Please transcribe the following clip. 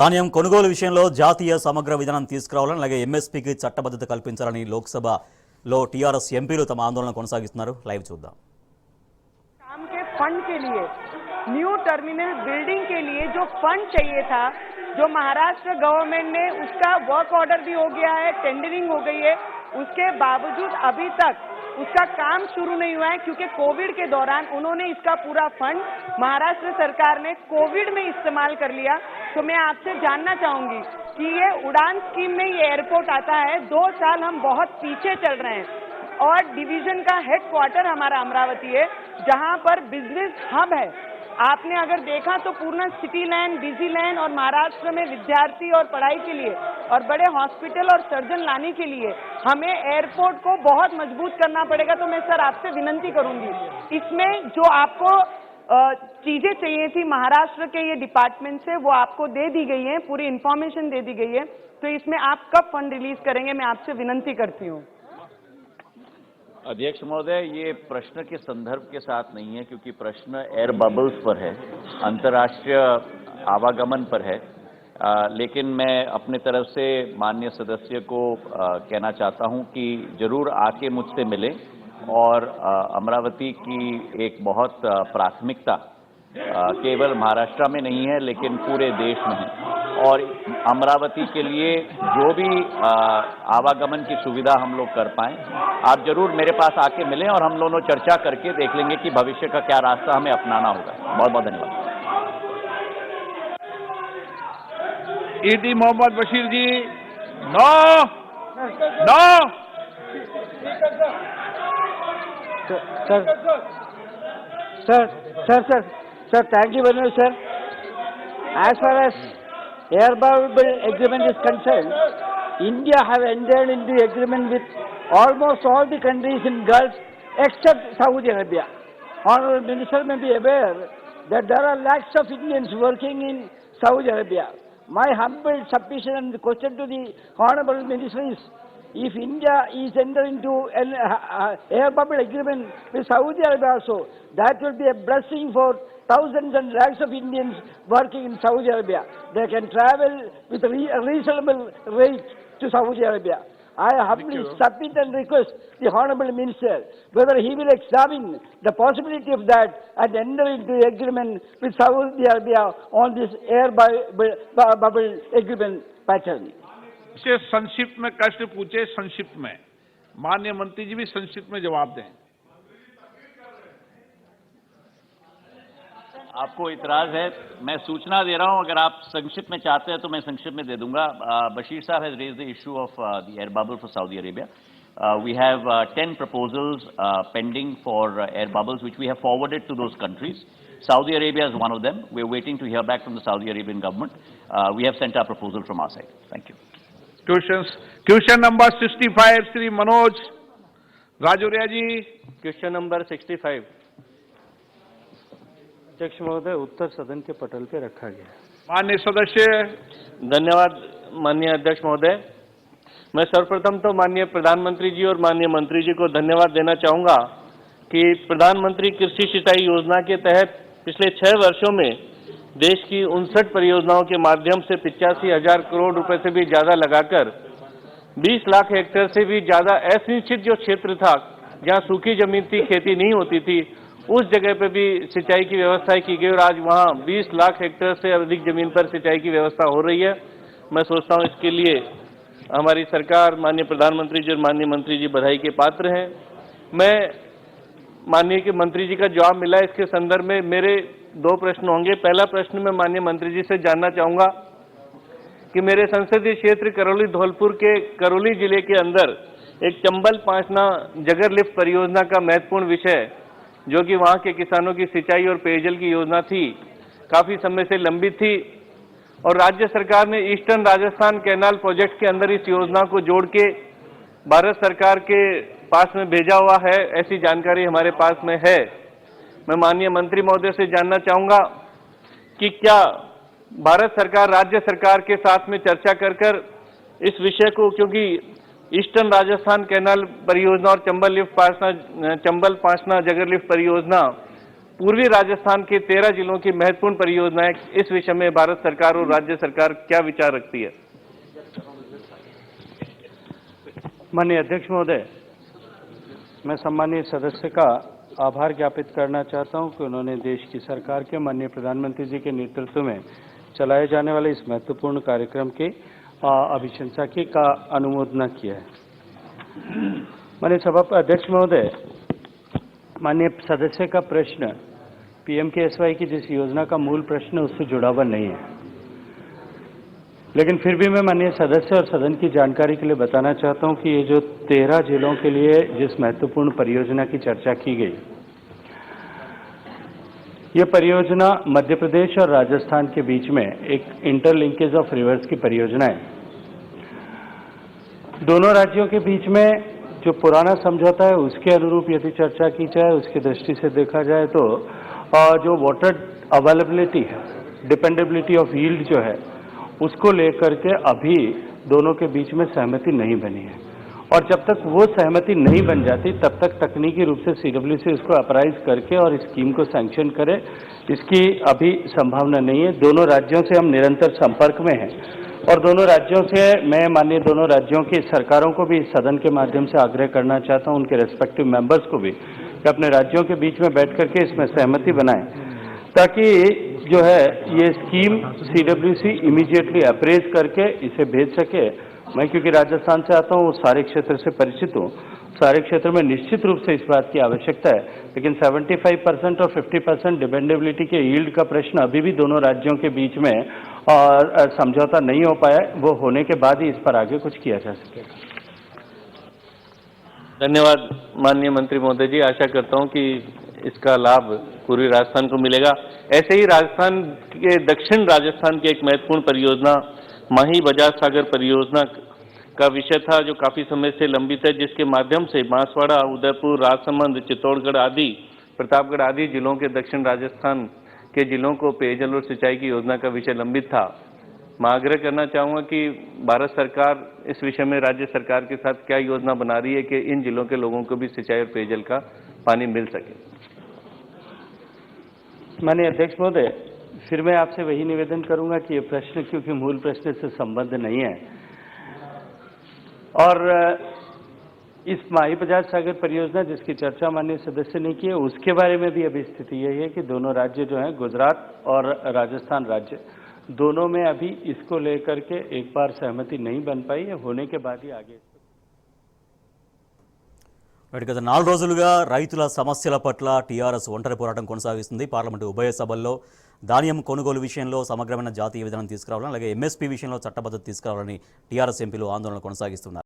ధాన్యం కొనుగోలు విషయంలో జాతీయ సమగ్ర విధానం తీసుకురావాలని అలాగే ఎంఎస్పీకి చట్టబద్ధత కల్పించాలని లోక్సభలో టీఆర్ఎస్ ఎంపీలు తమ ఆందోళన కొనసాగిస్తున్నారు. లైవ్ చూద్దాం. काम के फंड के लिए न्यू टर्मिनल बिल्डिंग के लिए जो फंड चाहिए था, जो महाराष्ट्र गवर्नमेंट ने उसका वर्क ऑर्डर भी हो गया है, टेंडरिंग हो गई है, उसके बावजूद अभी तक उसका काम शुरू नहीं हुआ है क्योंकि कोविड के दौरान उन्होंने इसका पूरा फंड महाराष्ट्र सरकार ने कोविड में इस्तेमाल कर लिया। तो मैं आपसे जानना चाहूंगी कि ये उड़ान स्कीम में ये एयरपोर्ट आता है, 2 साल हम बहुत पीछे चल रहे हैं और डिवीजन का हेडक्वार्टर हमारा अमरावती है जहां पर बिजनेस हब है। आपने अगर देखा तो पूर्ण सिटी लैंड, डिजी लैंड और महाराष्ट्र में विद्यार्थी और पढ़ाई के लिए और बड़े हॉस्पिटल और सर्जन लाने के लिए हमें एयरपोर्ट को बहुत मजबूत करना पड़ेगा। तो मैं सर आपसे विनंती करूंगी, इसमें जो आपको चीजें चाहिए थी महाराष्ट्र के ये डिपार्टमेंट से वो आपको दे दी गई है, पूरी इंफॉर्मेशन दे दी गई है। तो इसमें आप कब फंड रिलीज करेंगे, मैं आपसे विनंती करती हूँ। अध्यक्ष महोदय, ये प्रश्न के संदर्भ के साथ नहीं है क्योंकि प्रश्न एयर बबल्स पर है, अंतर्राष्ट्रीय आवागमन पर है। लेकिन मैं अपने तरफ से माननीय सदस्य को कहना चाहता हूं कि जरूर आके मुझसे मिलें और अमरावती की एक बहुत प्राथमिकता केवल महाराष्ट्र में नहीं है लेकिन पूरे देश में है और अमरावती के लिए जो भी आवागमन की सुविधा हम लोग कर पाएं, आप जरूर मेरे पास आके मिलें और हम दोनों चर्चा करके देख लेंगे कि भविष्य का क्या रास्ता हमें अपनाना होगा। बहुत बहुत धन्यवाद। ET Mohammed Basheer ji, no no Sir, thank you very much, sir. As far as air bubble agreement is concerned, India have entered into agreement with almost all the countries in Gulf except Saudi Arabia. Honorable Minister may be aware that there are lakhs of Indians working in Saudi Arabia. My humble submission and question to the Honorable Minister is, if India is entering into an air bubble agreement with Saudi Arabia also, that will be a blessing for thousands and lakhs of Indians working in Saudi Arabia. They can travel with a reasonable rate to Saudi Arabia. I humbly submit and request the Honorable Minister whether he will examine the possibility of that and enter into agreement with Saudi Arabia on this air bubble agreement pattern. से संक्षिप्त में प्रश्न पूछे, संक्षिप्त में माननीय मंत्री जी भी संक्षिप्त में जवाब दें। आपको इतराज है, मैं सूचना दे रहा हूं, अगर आप संक्षिप्त में चाहते हैं तो मैं संक्षिप्त में दे दूंगा। बशीर साहब has raised the issue of the air bubble for Saudi Arabia. We have 10 proposals pending for air bubbles which we have forwarded to those countries. Saudi Arabia is one of them. We are waiting to hear back from the Saudi Arabian government. We have sent our proposal from our side. Thank you. Question number 65 Shri Manoj Rajauria ji. Question number 65 अध्यक्ष महोदय उत्तर सदन के पटल पे रखा गया। माननीय सदस्य। धन्यवाद माननीय अध्यक्ष महोदय। मैं सर्वप्रथम तो माननीय प्रधानमंत्री जी और माननीय मंत्री जी को धन्यवाद देना चाहूंगा कि प्रधानमंत्री कृषि सिंचाई योजना के तहत पिछले 6 वर्षों में देश की 59 परियोजनाओं के माध्यम से 85,000 करोड़ रुपए से भी ज्यादा लगाकर 20 लाख हेक्टेयर से भी ज्यादा असिंचित जो क्षेत्र था, जहां सूखी जमीन थी, खेती नहीं होती थी, उस जगह पे भी सिंचाई की व्यवस्था की गई और आज वहां 20 लाख हेक्टेयर से अधिक जमीन पर सिंचाई की व्यवस्था हो रही है। मैं सोचता हूं इसके लिए हमारी सरकार, माननीय प्रधानमंत्री जी और माननीय मंत्री जी बधाई के पात्र हैं। मैं माननीय के मंत्री जी का जवाब मिला, इसके संदर्भ में मेरे 2 प्रश्न होंगे। पहला प्रश्न मैं माननीय मंत्री जी से जानना चाहूंगा कि मेरे संसदीय क्षेत्र करौली धौलपुर के करौली जिले के अंदर एक चंबल पांचना जगर लिफ्ट परियोजना का महत्वपूर्ण विषय, जो कि वहां के किसानों की सिंचाई और पेयजल की योजना थी, काफी समय से लंबित थी और राज्य सरकार ने ईस्टर्न राजस्थान कैनाल प्रोजेक्ट के अंदर इस योजना को जोड़ के भारत सरकार के पास में भेजा हुआ है, ऐसी जानकारी हमारे पास में है। मैं माननीय मंत्री महोदय से जानना चाहूंगा कि क्या भारत सरकार राज्य सरकार के साथ में चर्चा कर इस विषय को, क्योंकि ईस्टर्न राजस्थान कैनाल परियोजना और चंबल पांचना जगर लिफ्ट परियोजना पूर्वी राजस्थान के 13 जिलों की महत्वपूर्ण परियोजनाएं, इस विषय में भारत सरकार और राज्य सरकार क्या विचार रखती है? माननीय अध्यक्ष महोदय, मैं सम्मानीय सदस्य का आभार ज्ञापित करना चाहता हूं कि उन्होंने देश की सरकार के माननीय प्रधानमंत्री जी के नेतृत्व में चलाए जाने वाले इस महत्वपूर्ण कार्यक्रम के अभिशंसा की का अनुमोदन किया है। माननीय सभा अध्यक्ष महोदय, माननीय सदस्य का प्रश्न पीएमकेएसवाई की जिस योजना का मूल प्रश्न उससे जुड़ा हुआ नहीं है, लेकिन फिर भी मैं माननीय सदस्य और सदन की जानकारी के लिए बताना चाहता हूं कि ये जो 13 जिलों के लिए जिस महत्वपूर्ण परियोजना की चर्चा की गई, ये परियोजना मध्य प्रदेश और राजस्थान के बीच में एक इंटरलिंकेज ऑफ रिवर्स की परियोजना है। दोनों राज्यों के बीच में जो पुराना समझौता है उसके अनुरूप यदि चर्चा की जाए, उसकी दृष्टि से देखा जाए तो जो वाटर अवेलेबिलिटी है, डिपेंडेबिलिटी ऑफ यील्ड जो है, उसको लेकर के अभी दोनों के बीच में सहमति नहीं बनी है। और जब तक वो सहमति नहीं बन जाती तब तक तकनीकी रूप से सीडब्ल्यूसी इसको अप्राइज करके और इस स्कीम को सैंक्शन करे, इसकी अभी संभावना नहीं है। दोनों राज्यों से हम निरंतर संपर्क में हैं और दोनों राज्यों से मैं माननीय दोनों राज्यों की सरकारों को भी इस सदन के माध्यम से आग्रह करना चाहता हूं, उनके रेस्पेक्टिव मेंबर्स को भी, कि अपने राज्यों के बीच में बैठ करके इसमें सहमति बनाएं, ताकि जो है ये स्कीम सीडब्ल्यूसी इमीडिएटली अप्रेज करके इसे भेज सके। मैं क्योंकि राजस्थान से आता हूँ, सारे क्षेत्र से परिचित हूँ, सारे क्षेत्र में निश्चित रूप से इस बात की आवश्यकता है, लेकिन 75% और 50% डिपेंडेबिलिटी के यील्ड का प्रश्न अभी भी दोनों राज्यों के बीच में और समझौता नहीं हो पाया है। वो होने के बाद ही इस पर आगे कुछ किया जा सकेगा। धन्यवाद माननीय मंत्री महोदय जी, आशा करता हूं कि इसका लाभ पूर्वी राजस्थान को मिलेगा। ऐसे ही राजस्थान के दक्षिण राजस्थान की एक महत्वपूर्ण परियोजना माही बजाज सागर परियोजना का विषय था, जो काफी समय से लंबित है, जिसके माध्यम से बांसवाड़ा, उदयपुर, राजसमंद, चित्तौड़गढ़ आदि, प्रतापगढ़ आदि जिलों के दक्षिण राजस्थान के जिलों को पेयजल और सिंचाई की योजना का विषय लंबित था। मैं आग्रह करना चाहूंगा कि भारत सरकार इस विषय में राज्य सरकार के साथ क्या योजना बना रही है कि इन जिलों के लोगों को भी सिंचाई और पेयजल का पानी मिल सके। माननीय अध्यक्ष महोदय, फिर मैं आपसे वही निवेदन करूंगा कि ये प्रश्न क्योंकि मूल प्रश्न से संबद्ध नहीं है और इस माही बजाज सागर परियोजना जिसकी चर्चा माननीय सदस्य ने की है, उसके बारे में भी अभी स्थिति यही है कि दोनों राज्य जो हैं, गुजरात और राजस्थान राज्य, दोनों में अभी इसको लेकर के एक बार सहमति नहीं बन पाई है। होने के बाद ही आगे గత 4 రోజులుగా రైతుల సమస్యల పట్ల టీఆర్ఎస్ ఒంటరి పోరాటం కొనసాగిస్తుంది. పార్లమెంటు ఉభయ సభల్లో ధాన్యం కొనుగోలు విషయంలో సమగ్రమైన జాతీయ విధానం తీసుకురావాలని, అలాగే ఎంఎస్పీ విషయంలో చట్టబద్ధత తీసుకురావాలని టీఆర్ఎస్ ఎంపీలు ఆందోళన కొనసాగిస్తున్నారు.